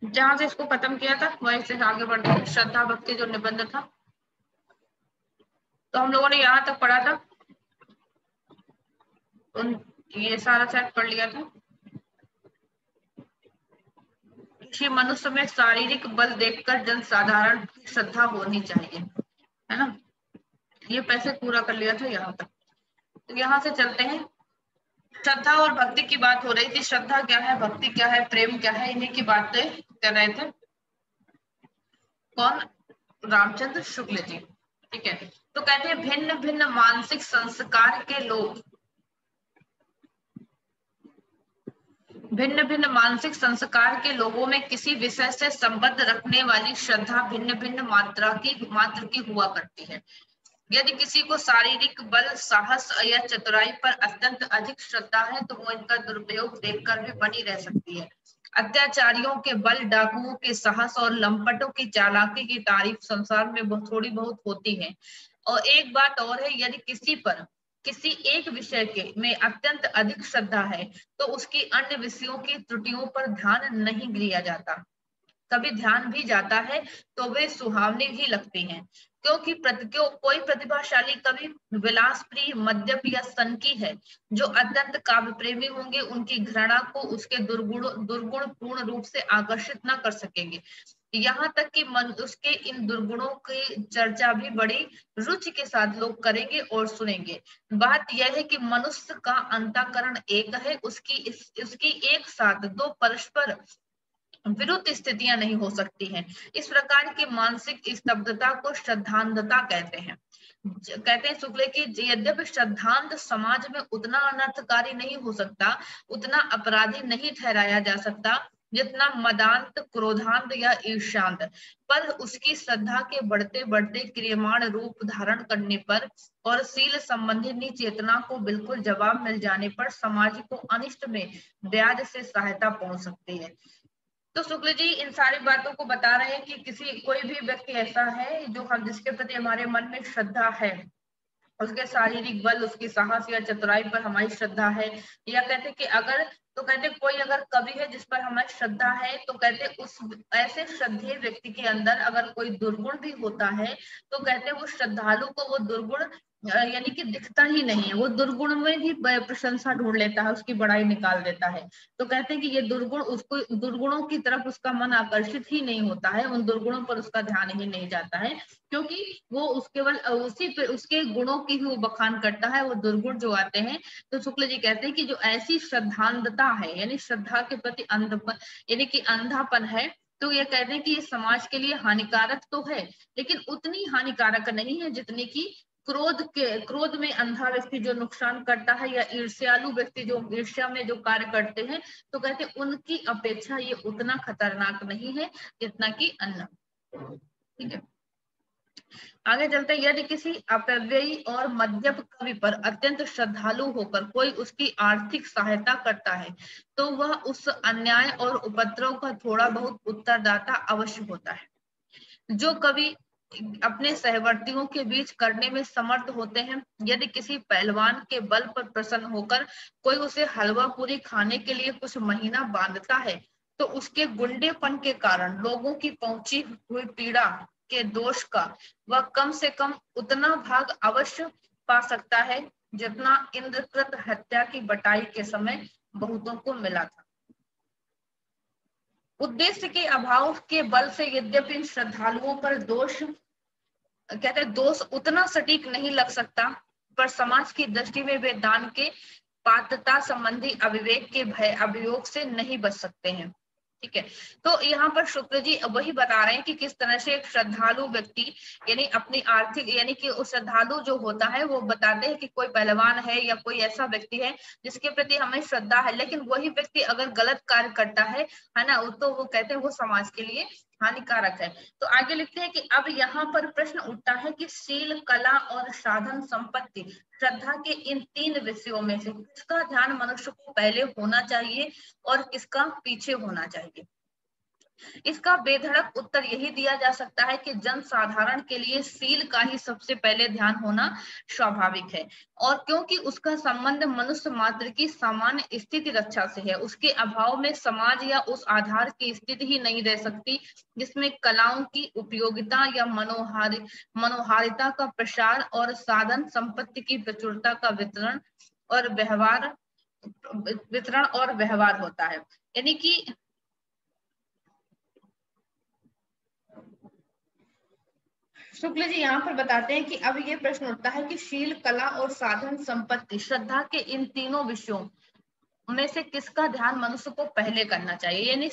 जहां से इसको खत्म किया था वहीं से आगे बढ़ते हैं। श्रद्धा भक्ति जो निबंध था, तो हम लोगों ने यहाँ तक पढ़ा था, ये सारा सेट पढ़ लिया था। किसी मनुष्य में शारीरिक बल देखकर जनसाधारण की श्रद्धा होनी चाहिए, है ना। ये पैसे पूरा कर लिया था यहाँ तक। तो यहाँ से चलते हैं, श्रद्धा और भक्ति की बात हो रही थी। श्रद्धा क्या है, भक्ति क्या है, प्रेम क्या है, इन्हीं की बातें कर रहे थे। कौन? रामचंद्र शुक्ल जी। ठीक है। तो कहते हैं भिन्न भिन्न मानसिक संस्कार के लोग, भिन्न भिन्न मानसिक संस्कार के लोगों में किसी विषय से संबंध रखने वाली श्रद्धा भिन्न भिन्न मात्र की हुआ करती है। यदि किसी को शारीरिक बल, साहस या चतुराई पर अत्यंत अधिक श्रद्धा है तो वो इनका दुरुपयोग देखकर भी बनी रह सकती है। अत्याचारियों के बल, डाकुओं के साहस और लंपटों की चालाकी की तारीफ संसार में थोड़ी बहुत होती है। और एक बात और है, यदि किसी पर किसी एक विषय के में अत्यंत अधिक श्रद्धा है तो उसकी अन्य विषयों की त्रुटियों पर ध्यान नहीं दिया जाता। कभी ध्यान भी जाता है तो वे सुहावनी भी लगती हैं, क्योंकि कोई प्रतिभाशाली कवि विलास प्रिय, मद्यप या सनकी है जो अत्यंत काव्य प्रेमी होंगे, उनकी घृणा को उसके दुर्गुण पूर्ण रूप से आकर्षित न कर सकेंगे। यहाँ तक कि उसके इन दुर्गुणों की चर्चा भी बड़ी रुचि के साथ लोग करेंगे और सुनेंगे। बात यह है कि मनुष्य का अंतःकरण एक है, उसकी एक साथ दो परस्पर विरुद्ध स्थितियां नहीं हो सकती हैं। इस प्रकार की मानसिक स्तब्धता को श्रद्धांधता कहते हैं। कहते हैं शुक्ल की, यद्यपि श्रद्धांध समाज में उतना अनर्थकारी नहीं हो सकता, उतना अपराधी नहीं ठहराया जा सकता जितना मदांत, क्रोधांत या ईर्ष्यान्त, पर उसकी श्रद्धा के बढ़ते बढ़ते क्रियमाण रूप धारण करने पर और शील संबंधी चेतना को बिल्कुल जवाब मिल जाने पर समाज को अनिष्ट में ब्याज से सहायता पहुंच सकती है। तो शुक्ल जी इन सारी बातों को बता रहे हैं कि कोई भी व्यक्ति ऐसा है जो हम जिसके प्रति हमारे मन में श्रद्धा है, उसके शारीरिक बल, उसकी साहस या चतुराई पर हमारी श्रद्धा है, या कहते कि अगर, तो कहते कोई अगर कवि है जिस पर हमारी श्रद्धा है, तो कहते उस ऐसे श्रद्धेय व्यक्ति के अंदर अगर कोई दुर्गुण भी होता है तो कहते वो श्रद्धालु को वो दुर्गुण यानी कि दिखता ही नहीं है, वो दुर्गुण में ही प्रशंसा ढूंढ लेता है, उसकी बड़ाई निकाल देता है। तो कहते हैं कि ये दुर्गुण, उसको दुर्गुणों की तरफ उसका मन आकर्षित ही नहीं होता है, उन दुर्गुणों पर उसका ध्यान ही नहीं जाता है, क्योंकि वो उस केवल उसी पे उसके गुणों की ही वो बखान करता है, वो दुर्गुण जो आते हैं। तो शुक्ल जी कहते हैं कि जो ऐसी श्रद्धांधता है, यानी श्रद्धा के प्रति अंधपन, यानी कि अंधापन है, तो ये कहते हैं कि ये समाज के लिए हानिकारक तो है, लेकिन उतनी हानिकारक नहीं है जितनी की क्रोध में अंधा व्यक्ति जो नुकसान करता है, या ईर्ष्यालु व्यक्ति जो ईर्ष्या में जो कार्य करते हैं, तो कहते हैं उनकी अपेक्षा ये उतना खतरनाक नहीं है जितना कि अन्न। ठीक है, आगे चलते हैं। यदि किसी अपव्ययी और मद्यप कवि पर अत्यंत श्रद्धालु होकर कोई उसकी आर्थिक सहायता करता है तो वह उस अन्याय और उपद्रव का थोड़ा बहुत उत्तरदाता अवश्य होता है। जो कवि अपने सहवर्तियों के बीच करने में समर्थ होते हैं, यदि किसी पहलवान के बल पर प्रसन्न होकर कोई उसे हलवा पूरी खाने के लिए कुछ महीना बांधता है तो उसके गुंडेपन के कारण लोगों की पहुंची हुई पीड़ा के दोष का वह कम से कम उतना भाग अवश्य पा सकता है जितना इंद्रकृत हत्या की बटाई के समय बहुतों को मिला था। उद्देश्य के अभाव के बल से यद्यपि श्रद्धालुओं पर दोष, कहते हैं दोष उतना सटीक नहीं लग सकता, पर समाज की दृष्टि में वे दान के पात्रता संबंधी अविवेक के भय अभियोग से नहीं बच सकते हैं। ठीक है, तो यहाँ पर शुक्ल जी वही बता रहे हैं कि किस तरह से एक श्रद्धालु व्यक्ति यानी अपनी आर्थिक, यानी कि उस श्रद्धालु जो होता है वो बताते हैं कि कोई पहलवान है या कोई ऐसा व्यक्ति है जिसके प्रति हमें श्रद्धा है, लेकिन वही व्यक्ति अगर गलत कार्य करता है ना, तो वो कहते हैं वो समाज के लिए हानिकारक है। तो आगे लिखते हैं कि अब यहाँ पर प्रश्न उठता है कि शील, कला और साधन संपत्ति, श्रद्धा के इन तीन विषयों में से किसका ध्यान मनुष्य को पहले होना चाहिए और किसका पीछे होना चाहिए। इसका बेधड़क उत्तर यही दिया जा सकता है कि जन साधारण के लिए शील का ही सबसे पहले ध्यान होना स्वाभाविक है, और क्योंकि उसका संबंध मनुष्य मात्र की सामान्य स्थिति रक्षा से है, उसके अभाव में समाज या उस आधार की स्थिति ही नहीं रह सकती जिसमें कलाओं की उपयोगिता या मनोहारिता का प्रसार और साधन संपत्ति की प्रचुरता का वितरण और व्यवहार होता है। यानी कि शुक्ल जी यहाँ पर बताते हैं कि अब ये प्रश्न उठता है कि शील, कला और साधन संपत्ति, श्रद्धा के इन तीनों विषयों में से किसका ध्यान मनुष्य को पहले करना चाहिए। यानी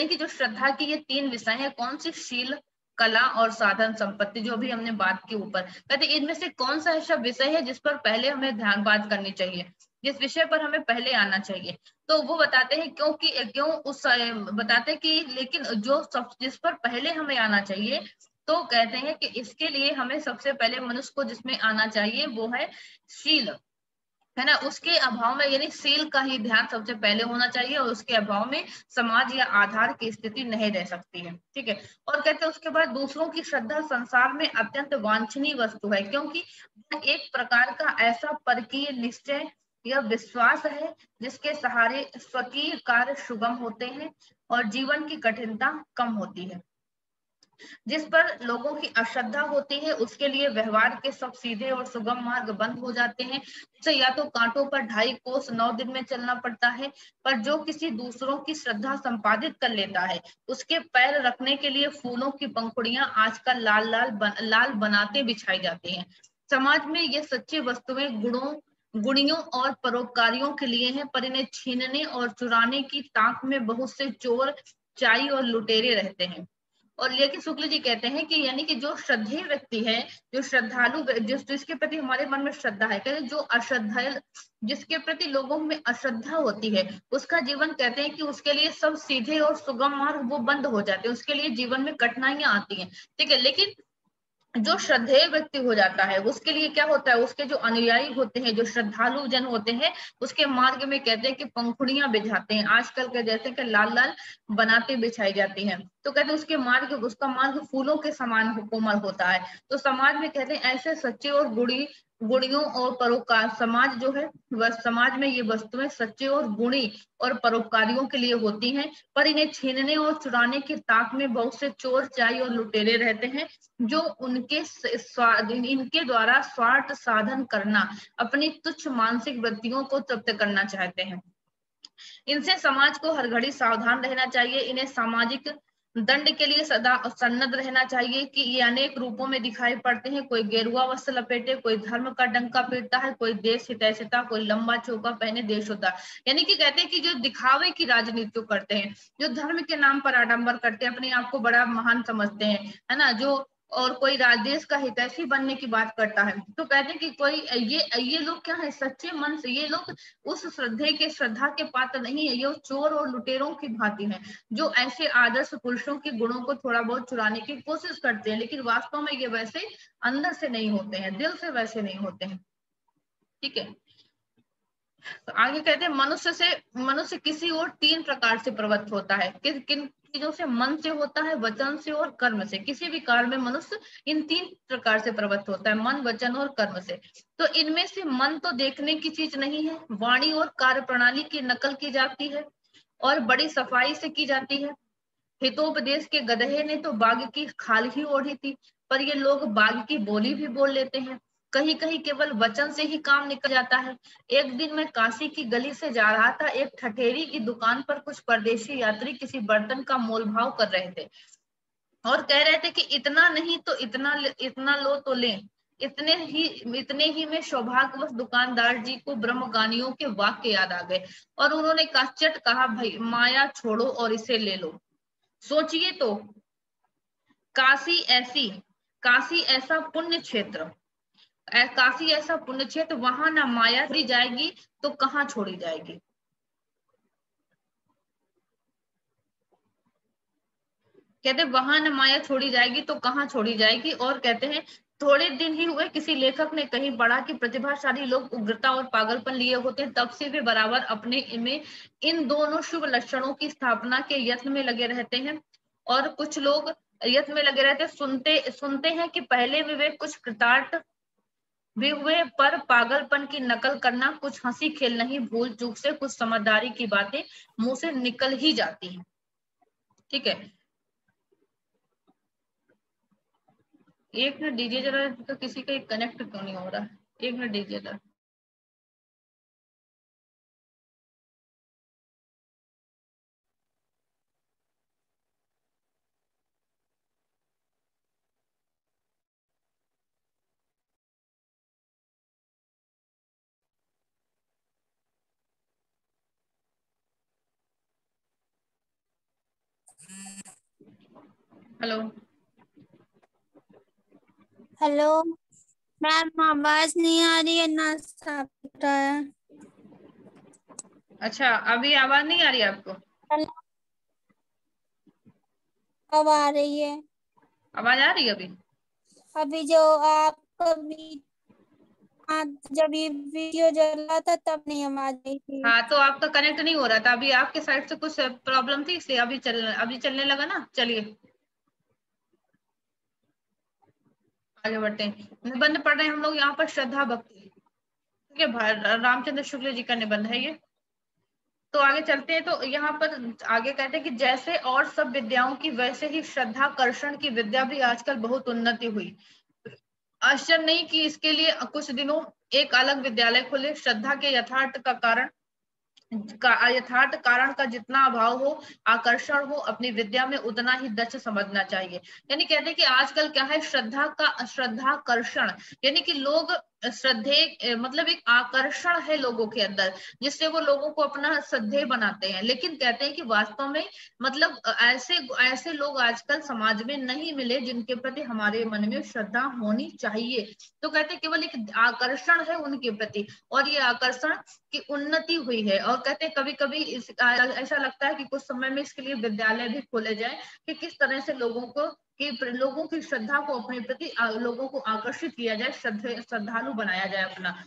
कि जो श्रद्धा की ये तीन विषय हैं, कौन सी, शील, कला और साधन संपत्ति, जो भी हमने बात की ऊपर, कहते इनमें से कौन सा ऐसा विषय है जिस पर पहले हमें ध्यान बात करनी चाहिए, जिस विषय पर हमें पहले आना चाहिए। तो वो बताते हैं बताते हैं कि लेकिन जिस पर पहले हमें आना चाहिए, तो कहते हैं कि इसके लिए हमें सबसे पहले मनुष्य को जिसमें आना चाहिए वो है शील, है ना। उसके अभाव में, यानी शील का ही ध्यान सबसे पहले होना चाहिए, और उसके अभाव में समाज या आधार की स्थिति नहीं रह सकती है, ठीक है। और कहते हैं उसके बाद दूसरों की श्रद्धा संसार में अत्यंत वांछनीय वस्तु है, क्योंकि एक प्रकार का ऐसा परकीय निश्चय या विश्वास है जिसके सहारे स्वकीय कार्य सुगम होते हैं और जीवन की कठिनता कम होती है। जिस पर लोगों की अश्रद्धा होती है उसके लिए व्यवहार के सब सीधे और सुगम मार्ग बंद हो जाते हैं। उसे या तो कांटों पर 2.5 कोस 9 दिन में चलना पड़ता है, पर जो किसी दूसरों की श्रद्धा संपादित कर लेता है उसके पैर रखने के लिए फूलों की पंखुड़ियां आजकल लाल बनाते बिछाई जाती हैं। समाज में ये सच्ची वस्तुएं गुणियों और परोपकारियों के लिए हैं, पर इन्हें छीनने और चुराने की ताक में बहुत से चोर, चाई और लुटेरे रहते हैं। और लेकिन शुक्ल जी कहते हैं कि यानी कि जो श्रद्धेय व्यक्ति है, जो श्रद्धालु, जिसके प्रति हमारे मन में श्रद्धा है, कहते हैं जो अश्रद्धा, जिसके प्रति लोगों में अश्रद्धा होती है उसका जीवन, कहते हैं कि उसके लिए सब सीधे और सुगम मार्ग वो बंद हो जाते हैं, उसके लिए जीवन में कठिनाइयां आती हैं, ठीक है। लेकिन जो श्रद्धेय व्यक्ति हो जाता है उसके लिए क्या होता है, उसके जो अनुयायी होते हैं, जो श्रद्धालु जन होते हैं, उसके मार्ग में कहते हैं कि पंखुड़ियां बिछाते हैं, आजकल के जैसे कि लाल लाल बनाते बिछाई जाती हैं। तो कहते हैं उसका मार्ग फूलों के समान कोमल होता है। तो समाज में कहते हैं ऐसे सच्चे और गुणियों और परोपकार, समाज जो है वह समाज में ये वस्तुएं सच्चे और गुणी और परोपकारियों के लिए होती हैं, पर इन्हें छीनने और चुराने की ताक में बहुत से चोर, चाई और लुटेरे रहते हैं, जो इनके द्वारा स्वार्थ साधन करना, अपनी तुच्छ मानसिक वृत्तियों को तृप्त करना चाहते हैं। इनसे समाज को हर घड़ी सावधान रहना चाहिए। इन्हें सामाजिक दंड के लिए सदा सन्नद्ध रहना चाहिए कि ये अनेक रूपों में दिखाई पड़ते हैं। कोई गेरुआ वस्त्र लपेटे, कोई धर्म का डंका पीटता है, कोई देश हितैषिता, कोई लंबा चौका पहने देश होता। यानी कि कहते हैं कि जो दिखावे की राजनीति करते हैं, जो धर्म के नाम पर आडंबर करते हैं, अपने आप को बड़ा महान समझते हैं, है ना, जो और कोई देश का हितैषी बनने की बात करता है, तो कहते हैं कि कोई ये लोग क्या है, सच्चे मन से ये लोग उस श्रद्धा के पात्र नहीं है, ये चोर और लुटेरों की भांति हैं, जो ऐसे आदर्श पुरुषों के गुणों को थोड़ा बहुत चुराने की कोशिश करते हैं, लेकिन वास्तव में ये वैसे अंदर से नहीं होते हैं, दिल से वैसे नहीं होते हैं, ठीक है। तो आगे कहते हैं मनुष्य किसी और 3 प्रकार से प्रवृत्त होता है। किन किन चीजों से? मन से होता है, वचन से और कर्म से। किसी भी कार्य में मनुष्य इन 3 प्रकार से प्रवृत्त होता है, मन, वचन और कर्म से। तो इनमें से मन तो देखने की चीज नहीं है, वाणी और कार्य प्रणाली की नकल की जाती है और बड़ी सफाई से की जाती है। हितोपदेश के गधे ने तो बाघ की खाल ही ओढ़ी थी, पर ये लोग बाघ की बोली भी बोल लेते हैं। कहीं कहीं केवल वचन से ही काम निकल जाता है। एक दिन मैं काशी की गली से जा रहा था, एक ठठेरी की दुकान पर कुछ परदेशी यात्री किसी बर्तन का मोलभाव कर रहे थे और कह रहे थे कि इतना नहीं तो इतना लो तो लें। इतने ही में सौभाग्यवश दुकानदार जी को ब्रह्मगानियों के वाक्य याद आ गए और उन्होंने चट कहा, भाई माया छोड़ो और इसे ले लो। सोचिए तो, काशी काशी ऐसा पुण्य क्षेत्र काशी ऐसा पुण्य क्षेत्र, वहां ना माया छोड़ी जाएगी तो कहाँ छोड़ी जाएगी। कहते वहां न माया छोड़ी जाएगी तो कहाँ छोड़ी जाएगी। और कहते हैं थोड़े दिन ही हुए किसी लेखक ने कहीं पढ़ा कि प्रतिभाशाली लोग उग्रता और पागलपन लिए होते हैं, तब से वे बराबर अपने में इन दोनों शुभ लक्षणों की स्थापना के यत्न में लगे रहते हैं। और कुछ लोग यत्न में लगे रहते हैं, सुनते हैं कि पहले में वे कुछ कृतार्थ भी हुए, पर पागलपन की नकल करना कुछ हंसी खेल नहीं, भूल चूक से कुछ समझदारी की बातें मुंह से निकल ही जाती हैं। ठीक है, एक मिनट दीजिए जरा, तो किसी का कनेक्ट क्यों नहीं हो रहा है, एक मिनट दीजिए जरा। हेलो हेलो मैम, आवाज नहीं आ रही है ना, साफ दिख रहा है। अच्छा, अभी आवाज नहीं आ रही है आपको? अब आ रही है। आवाज आ रही है अभी? अभी जो आप कभी जब ये वीडियो चल रहा था तब नहीं आवाज आई थी। हाँ, तो आपका कनेक्ट नहीं हो रहा था अभी, आपके साइड से कुछ प्रॉब्लम थी, इससे अभी चलने लगा ना। चलिए आगे बढ़ते हैं। निबंध पढ़ रहे हैं हम लोग यहाँ पर, श्रद्धा भक्ति। ठीक है, रामचंद्र शुक्ल जी का निबंध है ये। तो आगे चलते हैं, तो यहाँ पर आगे कहते हैं कि जैसे और सब विद्याओं की वैसे ही श्रद्धाकर्षण की विद्या भी आजकल बहुत उन्नति हुई। आश्चर्य नहीं कि इसके लिए कुछ दिनों एक अलग विद्यालय खुले। श्रद्धा के यथार्थ कारण का जितना अभाव हो, आकर्षण हो, अपनी विद्या में उतना ही दक्ष समझना चाहिए। यानी कहते हैं कि आजकल क्या है, श्रद्धाकर्षण, यानी कि लोग श्रद्धे मतलब एक आकर्षण है लोगों के अंदर, जिससे वो लोगों को अपना श्रद्धेय बनाते हैं। लेकिन कहते हैं कि वास्तव में मतलब ऐसे ऐसे लोग आजकल समाज में नहीं मिले जिनके प्रति हमारे मन में श्रद्धा होनी चाहिए। तो कहते हैं केवल एक आकर्षण है उनके प्रति, और ये आकर्षण की उन्नति हुई है। और कहते हैं कभी कभी ऐसा लगता है कि कुछ समय में इसके लिए विद्यालय भी खोले जाए, कि किस तरह से लोगों की श्रद्धा को अपने प्रति लोगों को आकर्षित किया जाए, श्रद्धालु बनाया जाए अपना।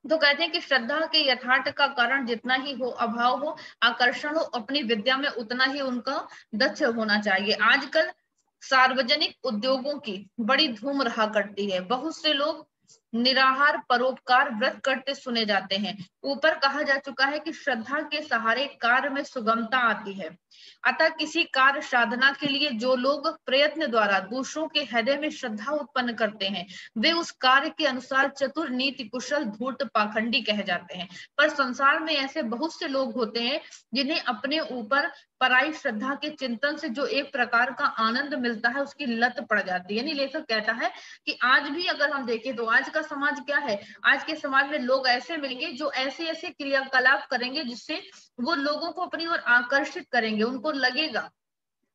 तो कहते हैं कि श्रद्धा के यथार्थ का कारण जितना ही हो, अभाव हो, आकर्षण हो, अपनी विद्या में उतना ही उनका दक्ष होना चाहिए। आजकल सार्वजनिक उद्योगों की बड़ी धूम रहा करती है। बहुत से लोग निराहार परोपकार व्रत करते सुने जाते हैं। ऊपर कहा जा चुका है कि श्रद्धा के सहारे कार्य में सुगमता आती है। अतः किसी कार्य साधना के लिए जो लोग प्रयत्न द्वारा दूसरों के हृदय में श्रद्धा उत्पन्न करते हैं, वे उस कार्य के अनुसार चतुर, नीति कुशल, धूर्त, पाखंडी कहे जाते हैं। पर संसार में ऐसे बहुत से लोग होते हैं जिन्हें अपने ऊपर पराई श्रद्धा के चिंतन से जो एक प्रकार का आनंद मिलता है, उसकी लत पड़ जाती है। यानी लेखक कहता है कि आज भी अगर हम देखें तो आज का समाज क्या है, आज के समाज में लोग ऐसे मिलेंगे जो ऐसे ऐसे क्रियाकलाप करेंगे जिससे वो लोगों को अपनी ओर आकर्षित करेंगे। उनको लगेगा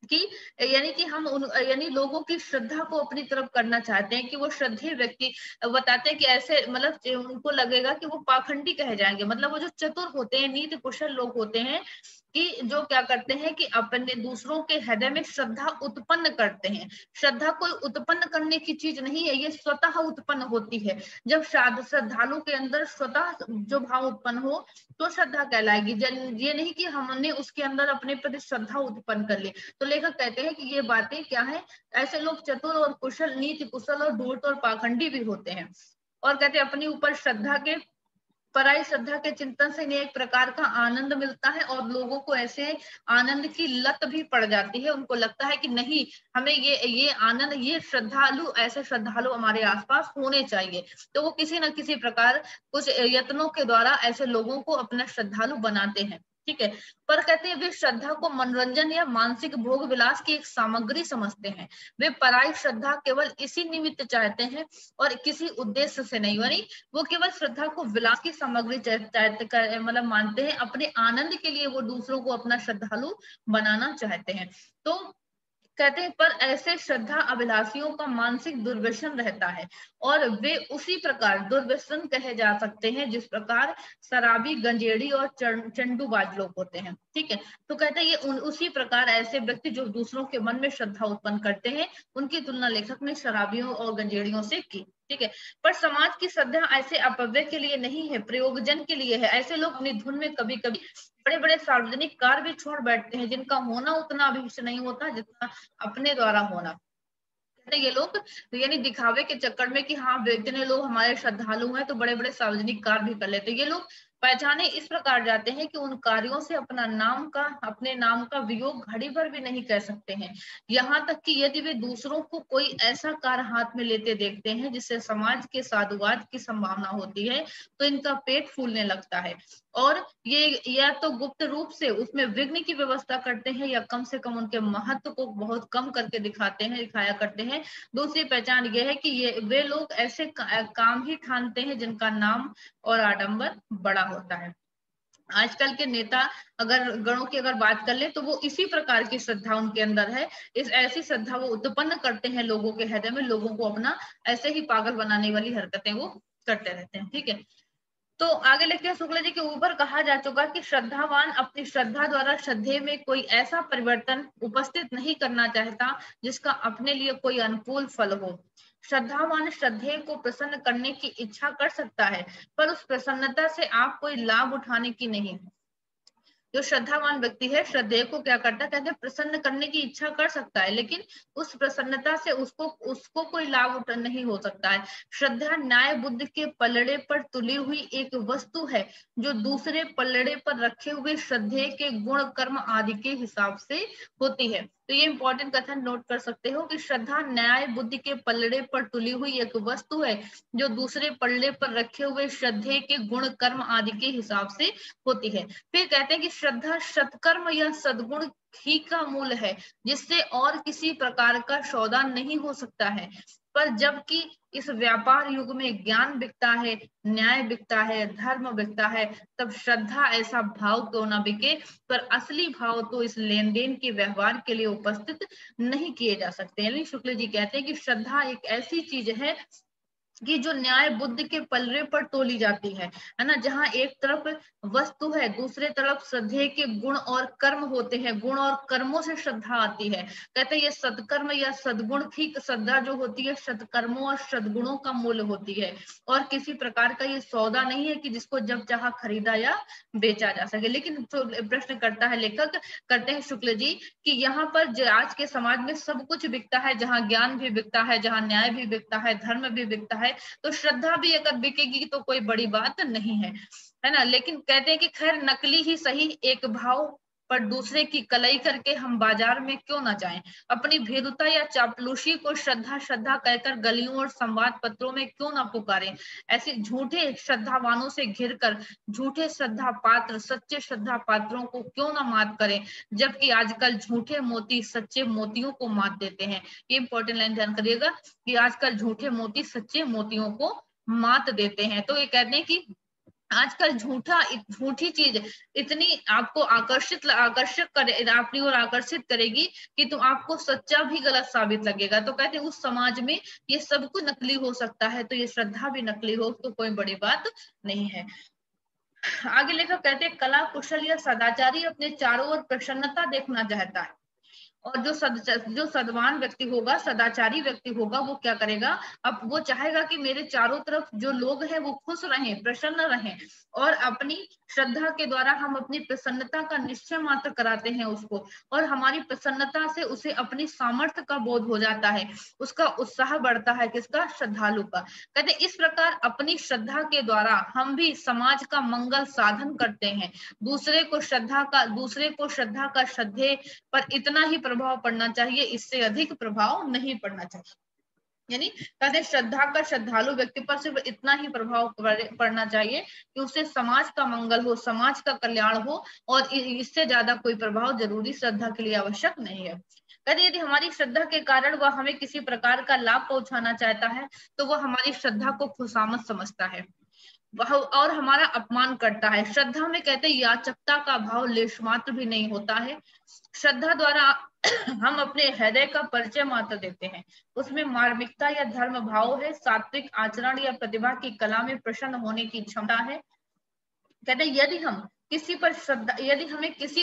कि यानी कि यानी लोगों की श्रद्धा को अपनी तरफ करना चाहते हैं, कि वो श्रद्धेय व्यक्ति बताते हैं कि ऐसे मतलब उनको लगेगा कि वो पाखंडी कहे जाएंगे। मतलब वो जो चतुर होते हैं, नीति कुशल लोग होते हैं, कि जो क्या करते हैं कि अपने दूसरों के हृदय में श्रद्धा उत्पन्न करते हैं। श्रद्धा कोई उत्पन्न करने की चीज नहीं है, ये स्वतः उत्पन्न होती है। जब श्रद्धालु के अंदर स्वतः जो भाव उत्पन्न हो तो श्रद्धा कहलाएगी। ये नहीं कि हमने उसके अंदर अपने प्रति श्रद्धा उत्पन्न कर ली। तो लेखक कहते हैं कि ये बातें क्या है, ऐसे लोग चतुर और कुशल, नीति कुशल और धूर्त और पाखंडी भी होते हैं। और कहते हैं अपने ऊपर पराई श्रद्धा के चिंतन से इन्हें एक प्रकार का आनंद मिलता है, और लोगों को ऐसे आनंद की लत भी पड़ जाती है। उनको लगता है कि नहीं, हमें ये आनंद, ये श्रद्धालु, ऐसे श्रद्धालु हमारे आसपास होने चाहिए। तो वो किसी न किसी प्रकार कुछ यत्नों के द्वारा ऐसे लोगों को अपना श्रद्धालु बनाते हैं। ठीक है, पर कहते हैं वे श्रद्धा को मनोरंजन या मानसिक भोग विलास की एक सामग्री समझते हैं। वे पराई श्रद्धा केवल इसी निमित्त चाहते हैं और किसी उद्देश्य से नहीं। यानी वो केवल श्रद्धा को विलास की सामग्री मतलब मानते हैं, अपने आनंद के लिए वो दूसरों को अपना श्रद्धालु बनाना चाहते हैं। तो कहते हैं पर ऐसे श्रद्धा अभिलाषियों का मानसिक दुर्व्यसन रहता है और वे उसी प्रकार दुर्व्यसन कहे जा सकते हैं जिस प्रकार शराबी, गंजेड़ी और चंडूबाज लोग होते हैं। ठीक है, तो कहते हैं ये उसी प्रकार ऐसे व्यक्ति जो दूसरों के मन में श्रद्धा उत्पन्न करते हैं, उनकी तुलना लेखक ने शराबियों और गंजेड़ियों से की। ठीक है, पर समाज की श्रद्धा ऐसे अपव्यय के लिए नहीं है, प्रयोजन के लिए है। ऐसे लोग अपनी धुन में कभी कभी बड़े बड़े सार्वजनिक कार्य भी छोड़ बैठते हैं जिनका होना उतना अभिष्ट नहीं होता जितना अपने द्वारा होना। ये लोग यानी दिखावे के चक्कर में कि हाँ इतने लोग हमारे श्रद्धालु हैं तो बड़े बड़े सार्वजनिक कार्य भी कर लेते हैं। ये लोग पहचाने इस प्रकार जाते हैं कि उन कार्यों से अपने नाम का वियोग घड़ी भर भी नहीं कर सकते हैं। यहाँ तक कि यदि वे दूसरों को कोई ऐसा कार्य हाथ में लेते देखते हैं जिससे समाज के साधुवाद की संभावना होती है तो इनका पेट फूलने लगता है और ये या तो गुप्त रूप से उसमें विघ्न की व्यवस्था करते हैं या कम से कम उनके महत्व को बहुत कम करके दिखाया करते हैं। दूसरी पहचान ये है कि ये वे लोग ऐसे काम ही ठानते हैं जिनका नाम और आडंबर बड़ा होता है। आजकल के नेता अगर गणों की अगर बात कर ले तो वो इसी प्रकार की श्रद्धा उनके अंदर है। इस ऐसी श्रद्धा वो उत्पन्न करते हैं लोगों के हृदय में, लोगों को अपना ऐसे ही पागल बनाने वाली हरकतें वो करते रहते हैं। ठीक है, तो आगे लिखते हैं शुक्ला जी के ऊपर कहा जा चुका कि श्रद्धावान अपनी श्रद्धा द्वारा श्रद्धेय में कोई ऐसा परिवर्तन उपस्थित नहीं करना चाहता जिसका अपने लिए कोई अनुकूल फल हो। श्रद्धावान श्रद्धेय को प्रसन्न करने की इच्छा कर सकता है पर उस प्रसन्नता से आप कोई लाभ उठाने की नहीं। जो श्रद्धावान व्यक्ति है श्रद्धेय को क्या करता है, कहते हैं प्रसन्न करने की इच्छा कर सकता है लेकिन उस प्रसन्नता से उसको कोई लाभ नहीं हो सकता है। श्रद्धा न्याय बुद्धि के पलड़े पर तुली हुई एक वस्तु है जो दूसरे पलड़े पर रखे हुए श्रद्धेय के गुण कर्म आदि के हिसाब से होती है। तो ये इंपॉर्टेंट कथन नोट कर सकते हो कि श्रद्धा न्याय बुद्धि के पलड़े पर तुली हुई एक वस्तु है जो दूसरे पलड़े पर रखे हुए श्रद्धेय के गुण कर्म आदि के हिसाब से होती है। फिर कहते हैं कि श्रद्धा सत्कर्म या सद्गुण ही का मूल है जिससे और किसी प्रकार का सौदा नहीं हो सकता है। पर जबकि इस व्यापार युग में ज्ञान बिकता है, न्याय बिकता है, धर्म बिकता है, तब श्रद्धा ऐसा भाव क्यों ना बिके, पर असली भाव तो इस लेन देन के व्यवहार के लिए उपस्थित नहीं किए जा सकते। यानी शुक्ल जी कहते हैं कि श्रद्धा एक ऐसी चीज है कि जो न्याय बुद्धि के पलड़े पर तोली जाती है ना, जहां एक तरफ वस्तु है दूसरे तरफ श्रद्धेय के गुण और कर्म होते हैं, गुण और कर्मों से श्रद्धा आती है। कहते हैं ये सत्कर्म या सद्गुण की श्रद्धा जो होती है सत्कर्मों और सद्गुणों का मूल होती है और किसी प्रकार का ये सौदा नहीं है कि जिसको जब चाहा खरीदा या बेचा जा सके। लेकिन तो प्रश्न करता है लेखक, करते हैं शुक्ल जी कि यहाँ पर आज के समाज में सब कुछ बिकता है, जहाँ ज्ञान भी बिकता है, जहाँ न्याय भी बिकता है, धर्म भी बिकता है, तो श्रद्धा भी अगर बिकेगी तो कोई बड़ी बात नहीं है ना। लेकिन कहते हैं कि खैर नकली ही सही, एक भाव पर दूसरे की कलई करके हम बाजार में क्यों ना जाएं, अपनी भीरुता या चापलूसी को श्रद्धा श्रद्धा कहकर गलियों और संवाद पत्रों में क्यों ना पुकारें। ऐसे झूठे श्रद्धावानों से घिरकर झूठे श्रद्धा पात्र सच्चे श्रद्धा पात्रों को क्यों ना मात करें, जबकि आजकल झूठे मोती सच्चे मोतियों को मात देते हैं। ये इंपॉर्टेंट लाइन ध्यान करिएगा कि आजकल झूठे मोती सच्चे मोतियों को मात देते हैं। तो ये कहते हैं कि आजकल झूठी चीज इतनी आपको आकर्षित करे, अपनी ओर आकर्षित करेगी कि तो आपको सच्चा भी गलत साबित लगेगा। तो कहते हैं उस समाज में ये सब कुछ नकली हो सकता है, तो ये श्रद्धा भी नकली हो तो कोई बड़ी बात नहीं है। आगे लेखक कहते हैं कला कुशल या सदाचारी अपने चारों ओर प्रसन्नता देखना चाहता है और जो सद्वान व्यक्ति होगा, सदाचारी व्यक्ति होगा, वो क्या करेगा, अब वो चाहेगा कि मेरे चारों तरफ जो लोग हैं वो खुश रहें, प्रसन्न रहें और अपनी श्रद्धा के द्वारा हम अपनी प्रसन्नता का निश्चय मात्र कराते हैं उसको, और हमारी प्रसन्नता से उसे अपनी सामर्थ्य का बोध हो जाता है, उसका उत्साह बढ़ता है, किसका, श्रद्धालु का। कहते इस प्रकार अपनी श्रद्धा के द्वारा हम भी समाज का मंगल साधन करते हैं। दूसरे को श्रद्धा का श्रद्धेय पर इतना ही प्रभाव पड़ना चाहिए, इससे अधिक प्रभाव नहीं पड़ना चाहिए। यानी कहते श्रद्धा का श्रद्धालु व्यक्ति पर सिर्फ इतना ही प्रभाव पड़ना चाहिए कि उससे समाज का मंगल हो, समाज का कल्याण हो, और इससे ज्यादा कोई प्रभाव जरूरी श्रद्धा के लिए आवश्यक नहीं है। कहते यदि हमारी श्रद्धा के कारण वह हमें किसी प्रकार का लाभ पहुंचाना चाहता है तो वह हमारी श्रद्धा को खुशामद समझता है। वह और हमारा अपमान करता है। श्रद्धा में कहते हैं याचकता का भाव लेश मात्र भी नहीं होता है। श्रद्धा द्वारा हम अपने हृदय का परिचय मात्र देते हैं। उसमें मार्मिकता या धर्म भाव है, सात्विक आचरण या प्रतिभा की कला में प्रसन्न होने की क्षमता है। कहते हैं यदि हमें किसी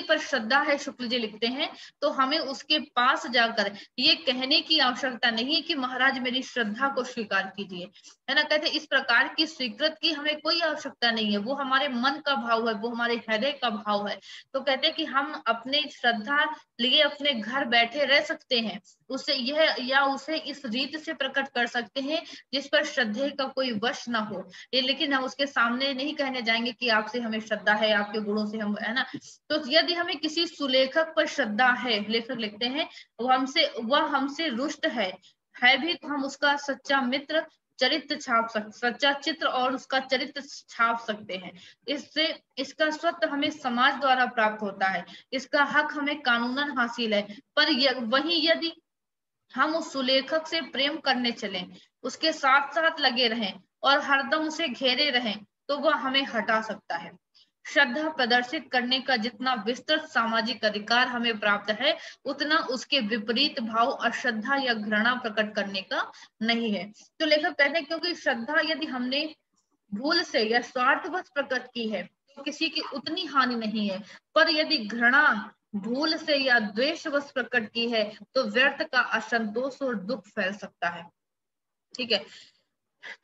पर श्रद्धा है, शुक्ल जी लिखते हैं, तो हमें उसके पास जाकर ये कहने की आवश्यकता नहीं है कि महाराज मेरी श्रद्धा को स्वीकार कीजिए, है ना। कहते हैं इस प्रकार की स्वीकृत की हमें कोई आवश्यकता नहीं है, वो हमारे मन का भाव है, वो हमारे हृदय का भाव है। तो कहते हैं कि हम अपने श्रद्धा लिए अपने घर बैठे रह सकते हैं, उसे यह या उसे इस रीत से प्रकट कर सकते हैं जिस पर श्रद्धे का कोई वश ना हो। ये लेकिन हम उसके सामने नहीं कहने जाएंगे कि आपसे हमें श्रद्धा है, आपके गुणों से हम, है ना। तो यदि हमें किसी सुलेखक पर श्रद्धा है, लेखक लिखते हैं, वह हमसे रुष्ट है भी, तो हम उसका सच्चा मित्र चरित्र सच्चा चित्र और उसका चरित्र छाप सकते हैं। इससे इसका स्वत्व हमें समाज द्वारा प्राप्त होता है, इसका हक हमें कानूनन हासिल है। पर वही यदि हम उस सुलेखक से प्रेम करने चलें, उसके साथ साथ लगे रहें और हरदम उसे घेरे रहें, तो वह हमें हटा सकता है। श्रद्धा प्रदर्शित करने का जितना विस्तृत सामाजिक अधिकार हमें प्राप्त है, उतना उसके विपरीत भाव अश्रद्धा या घृणा प्रकट करने का नहीं है। तो लेखक कहते हैं क्योंकि श्रद्धा यदि हमने भूल से या स्वार्थवश प्रकट की है तो किसी की उतनी हानि नहीं है, पर यदि घृणा भूल से या द्वेषवश प्रकट की है तो व्यर्थ का असंतोष और दुख फैल सकता है। ठीक है,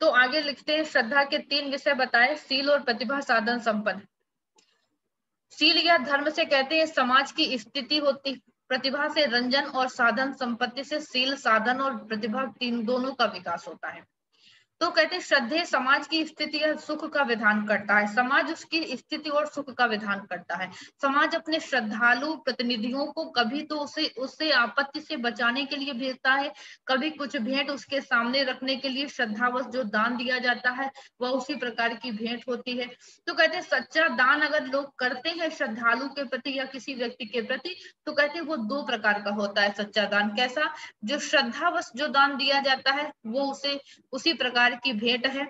तो आगे लिखते हैं श्रद्धा के 3 विषय बताए, शील और प्रतिभा साधन संपन्न। शील या धर्म से कहते हैं समाज की स्थिति होती, प्रतिभा से रंजन और साधन संपत्ति से शील साधन और प्रतिभा तीन दोनों का विकास होता है। तो कहते हैं श्रद्धेय समाज की स्थिति या सुख का विधान करता है, समाज उसकी स्थिति और सुख का विधान करता है। समाज अपने श्रद्धालु प्रतिनिधियों को कभी तो उससे आपत्ति से बचाने के लिए भेजता है, कभी कुछ भेंट उसके सामने रखने के लिए श्रद्धावश जो दान दिया जाता है वह उसी प्रकार की भेंट होती है। तो कहते हैं सच्चा दान अगर लोग करते हैं श्रद्धालु के प्रति या किसी व्यक्ति के प्रति, तो कहते हैं वो 2 प्रकार का होता है सच्चा दान। कैसा? जो श्रद्धावश जो दान दिया जाता है वो उसी प्रकार की भेंट है।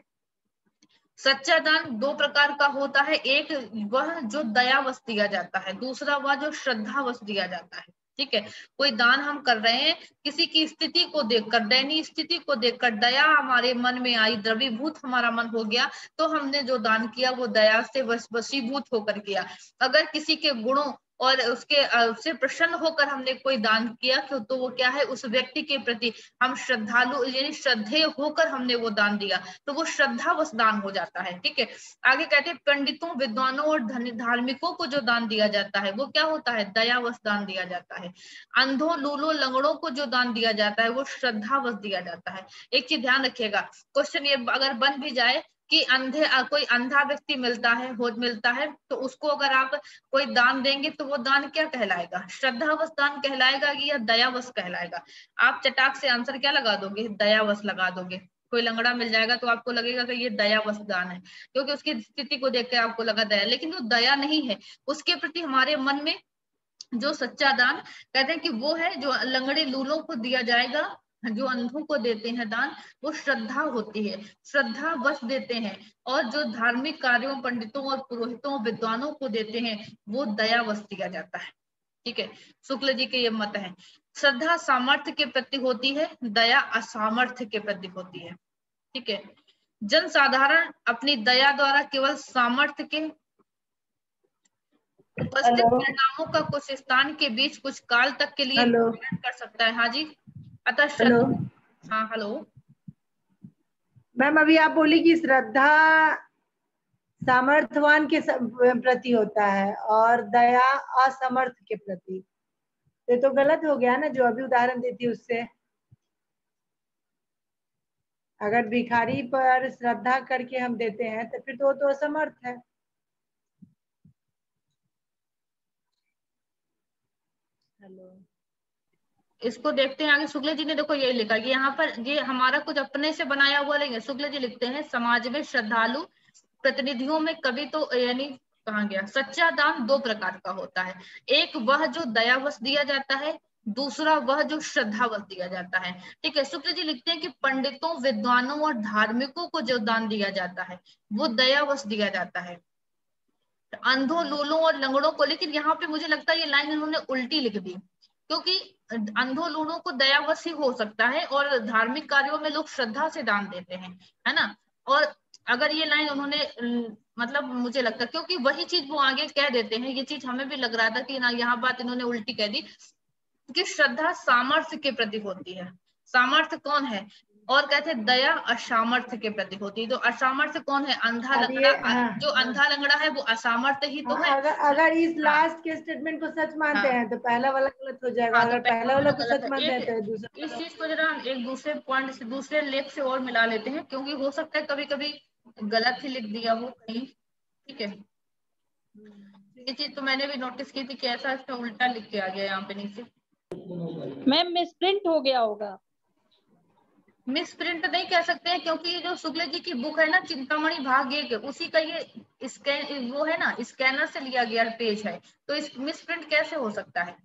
सच्चा दान 2 प्रकार का होता है, एक वह जो दयावश दिया जाता है, दूसरा वह जो श्रद्धावश दिया जाता है। ठीक है, कोई दान हम कर रहे हैं, किसी की स्थिति को देखकर, दयनीय स्थिति को देखकर दया हमारे मन में आई, द्रवीभूत हमारा मन हो गया, तो हमने जो दान किया वो दया से वशीभूत होकर किया। अगर किसी के गुणों और उससे प्रसन्न होकर हमने कोई दान किया तो वो क्या है, उस व्यक्ति के प्रति हम श्रद्धालु यानी श्रद्धेय होकर हमने वो दान दिया, तो वो श्रद्धावश दान हो जाता है। ठीक है, आगे कहते हैं पंडितों, विद्वानों और धार्मिकों को जो दान दिया जाता है वो क्या होता है, दयावश दान दिया जाता है। अंधों, लूलों, लंगड़ों को जो दान दिया जाता है वो श्रद्धावश दिया जाता है। एक चीज ध्यान रखिएगा, क्वेश्चन ये अगर बन भी जाए कि कोई अंधा व्यक्ति मिलता है तो उसको अगर आप कोई दान देंगे तो वो दान क्या कहलाएगा, श्रद्धावश दान कहलाएगा कि या दयावश कहलाएगा? आप चटाक से आंसर क्या लगा दोगे, दयावश लगा दोगे। कोई लंगड़ा मिल जाएगा तो आपको लगेगा कि ये दयावश दान है, क्योंकि उसकी स्थिति को देख के आपको लगा दया, लेकिन वो दया नहीं है। उसके प्रति हमारे मन में जो सच्चा दान कहते हैं कि वो है जो लंगड़े लूलों को दिया जाएगा, जो अंधों को देते हैं दान, वो श्रद्धा होती है, श्रद्धा वश देते हैं। और जो धार्मिक कार्यों, पंडितों और पुरोहितों, विद्वानों को देते हैं वो दयावश दिया जाता है। ठीक है, शुक्ल जी के ये मत है। श्रद्धा सामर्थ्य के प्रति होती है, दया असामर्थ्य के प्रति होती है। ठीक है, जनसाधारण अपनी दया द्वारा केवल सामर्थ्य के उपस्थित परिणामों का कुछ स्थान के बीच कुछ काल तक के लिए कर सकता है। हाँ जी, अतः श्रद्धा। हाँ हेलो मैम, अभी आप बोली कि श्रद्धा सामर्थ्यवान के प्रति होता है और दया असमर्थ के प्रति, तो गलत हो गया ना, जो अभी उदाहरण देती उससे। अगर भिखारी पर श्रद्धा करके हम देते हैं तो फिर तो वो तो असमर्थ है। हेलो, इसको देखते हैं आगे। शुक्ला जी ने देखो ये लिखा कि यहाँ पर ये हमारा कुछ अपने से बनाया हुआ नहीं है। शुक्ला जी लिखते हैं समाज में श्रद्धालु प्रतिनिधियों में कभी तो यानी कहाँ गया, सच्चा दान 2 प्रकार का होता है। एक वह जो दयावश दिया जाता है, दूसरा वह जो श्रद्धावश दिया जाता है। ठीक है, शुक्ल जी लिखते हैं कि पंडितों, विद्वानों और धार्मिकों को जो दान दिया जाता है वो दयावश दिया जाता है, अंधों, लूलों और लंगड़ों को। लेकिन यहाँ पे मुझे लगता है ये लाइन इन्होंने उल्टी लिख दी, क्योंकि अंधों लूलों को दयावश ही हो सकता है और धार्मिक कार्यों में लोग श्रद्धा से दान देते हैं, है ना। और अगर ये लाइन उन्होंने मतलब मुझे लगता है, क्योंकि वही चीज वो आगे कह देते हैं, ये चीज हमें भी लग रहा था कि ना यहाँ बात इन्होंने उल्टी कह दी कि श्रद्धा सामर्थ्य के प्रति होती है। सामर्थ्य कौन है? और कहते हैं दया असामर्थ्य के प्रति होती है। तो असामर्थ्य कौन है? अंधा अब लंगड़ा। ये हाँ, जो अंधा लंगड़ा है वो असामर्थ्य ही तो है। अगर इस हाँ लास्ट के स्टेटमेंट को सच मानते हाँ हैं तो पहला वाला गलत हो जाएगा, हाँ, तो अगर पहला पहला वाला वाला को गलत सच है। मानते हैं तो एक दूसरा इस चीज को जरा एक दूसरे पॉइंट से, दूसरे लेख से और मिला लेते हैं, क्योंकि हो सकता है कभी कभी गलत ही लिख दिया हो कहीं। ठीक है, ये चीज तो मैंने भी नोटिस की थी कि ऐसा इसका उल्टा लिख के आ गया यहाँ पे नीचे। मैम मिसप्रिंट हो गया होगा। मिस प्रिंट नहीं कह सकते हैं, क्योंकि ये जो शुक्ल जी की बुक है ना, चिंतामणि भाग 1, उसी का ये स्कैन वो है ना, स्कैनर से लिया गया पेज है, तो इस मिस प्रिंट कैसे हो सकता है?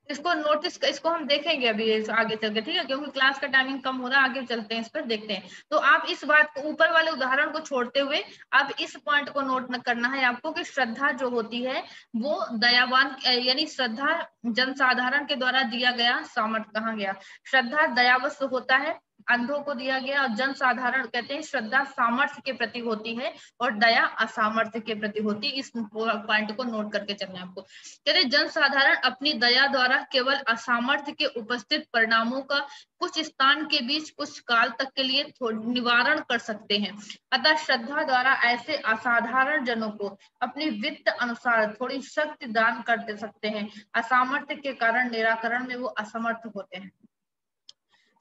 इसको नोटिस, इसको हम देखेंगे अभी आगे चल के, ठीक है, क्योंकि क्लास का टाइमिंग कम हो रहा है, आगे चलते हैं, इस पर देखते हैं। तो आप इस बात को, ऊपर वाले उदाहरण को छोड़ते हुए आप इस पॉइंट को नोट करना है आपको कि श्रद्धा जो होती है वो दयावान, यानी श्रद्धा जनसाधारण के द्वारा दिया गया सामर्थ्य, कहाँ गया, श्रद्धा दयावश होता है, अंधों को दिया गया, और जनसाधारण कहते हैं श्रद्धा सामर्थ्य के प्रति होती है और दया असामर्थ्य के प्रति होती है। इस पॉइंट को नोट करके चलना है आपको। कहते जनसाधारण अपनी दया द्वारा केवल असामर्थ्य के उपस्थित परिणामों का कुछ स्थान के बीच कुछ काल तक के लिए निवारण कर सकते हैं, अतः श्रद्धा द्वारा ऐसे असाधारण जनों को अपनी वित्त अनुसार थोड़ी शक्ति दान कर दे सकते हैं, असामर्थ्य के कारण निराकरण में वो असमर्थ होते हैं।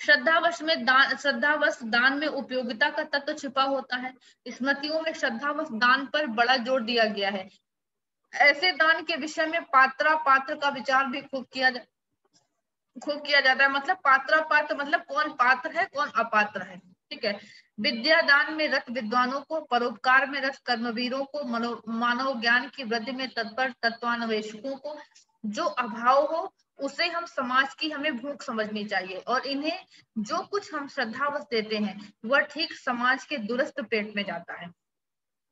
श्रद्धावश दान में उपयोगिता का तत्व छिपा होता है। स्मृतियों में श्रद्धावश दान पर बड़ा जोर दिया गया है। ऐसे दान के विषय में पात्र का विचार भी खूब किया जाता है। मतलब पात्र मतलब कौन पात्र है कौन अपात्र है। ठीक है, विद्या दान में रत विद्वानों को, परोपकार में रत कर्मवीरों को, मानव ज्ञान की वृद्धि में तत्पर तत्वान्वेषकों को, जो अभाव हो उसे हम समाज की हमें भूख समझनी चाहिए, और इन्हें जो कुछ हम श्रद्धावश देते हैं वह ठीक समाज के दुरुस्त पेट में जाता है।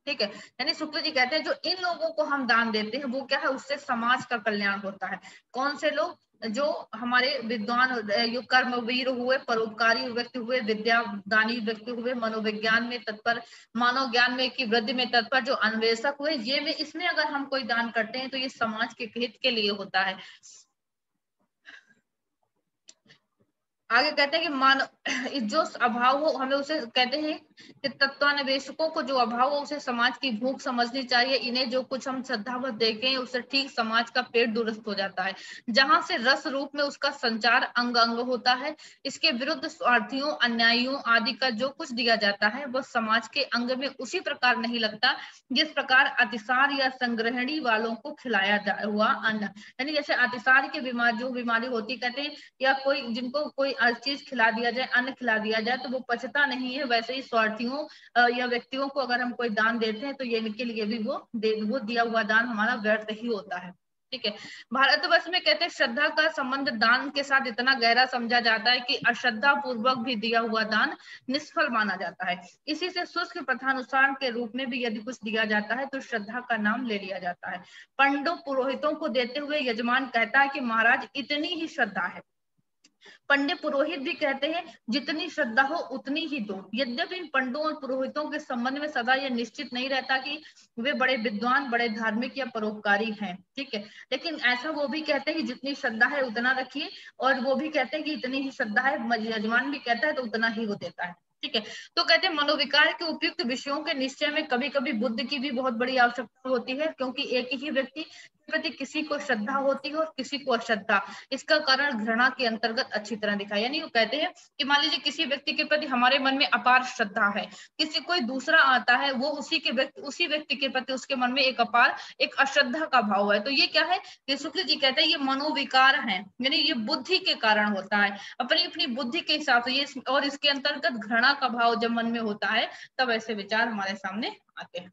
ठीक है, यानी शुक्ल जी कहते हैं जो इन लोगों को हम दान देते हैं वो क्या है, उससे समाज का कल्याण होता है। कौन से लोग? जो हमारे विद्वान, जो कर्मवीर हुए, परोपकारी व्यक्ति हुए, विद्यादानी व्यक्ति हुए, मनोविज्ञान में तत्पर, मानव ज्ञान में की वृद्धि में तत्पर जो अन्वेषक हुए, ये में इसमें अगर हम कोई दान करते हैं तो ये समाज के हित के लिए होता है। आगे कहते हैं कि मानव जो अभाव हो हमें उसे कहते हैं कि तत्वान्वेषकों को जो अभाव हो उसे समाज की भूख समझनी चाहिए। इन्हें जो कुछ हम श्रद्धावश देखें उससे ठीक समाज का पेट दुरुस्त हो जाता है, जहां से रस रूप में उसका संचार अंग अंग होता है। इसके विरुद्ध स्वार्थियों, अन्यायियों आदि का जो कुछ दिया जाता है वह समाज के अंग में उसी प्रकार नहीं लगता जिस प्रकार अतिसार या संग्रहणी वालों को खिलाया हुआ अन्न, यानी जैसे अतिसार की बीमारी, जो बीमारी होती, कहते हैं या कोई जिनको कोई चीज खिला दिया जाए, अन्न खिला दिया जाए तो वो पचता नहीं है, वैसे ही स्वार्थियों या व्यक्तियों को अगर हम कोई दान देते हैं तो ये इनके लिए भी वो दिया हुआ दान हमारा व्यर्थ ही होता है। ठीक है, भारतवर्ष में कहते हैं श्रद्धा का संबंध दान के साथ इतना गहरा समझा जाता है कि अश्रद्धा पूर्वक भी दिया हुआ दान निष्फल माना जाता है। इसी से शुष्क प्रथानुसार के रूप में भी यदि कुछ दिया जाता है तो श्रद्धा का नाम ले लिया जाता है। पंडितों पुरोहितों को देते हुए यजमान कहता है कि महाराज इतनी ही श्रद्धा है। पंडित पुरोहित भी कहते हैं जितनी श्रद्धा हो उतनी ही दो। यद्यपि इन पंडितों और पुरोहितों के संबंध में सदा यह निश्चित नहीं रहता कि वे बड़े विद्वान, बड़े धार्मिक या परोपकारी हैं। ठीक है, लेकिन ऐसा वो भी कहते हैं कि जितनी श्रद्धा है उतना रखिए, और वो भी कहते हैं कि इतनी ही श्रद्धा है, यजमान भी कहता है तो उतना ही वो देता है। ठीक है, तो कहते हैं मनोविकार के उपयुक्त विषयों के निश्चय में कभी कभी बुद्धि की भी बहुत बड़ी आवश्यकता होती है, क्योंकि एक ही व्यक्ति के प्रति किसी को श्रद्धा होती है और किसी को अश्रद्धा। इसका कारण घृणा के अंतर्गत अच्छी तरह दिखा, यानी वो कहते हैं कि मान लीजिए किसी व्यक्ति के प्रति हमारे मन में अपार श्रद्धा है, किसी कोई दूसरा आता है वो उसी व्यक्ति के प्रति उसके मन में एक अश्रद्धा का भाव है, तो ये क्या है, ये शुक्ल जी कहते हैं ये मनोविकार है, यानी ये बुद्धि के कारण होता है, अपनी अपनी बुद्धि के हिसाब से ये, और इसके अंतर्गत घृणा का भाव जब मन में होता है तब ऐसे विचार हमारे सामने आते हैं।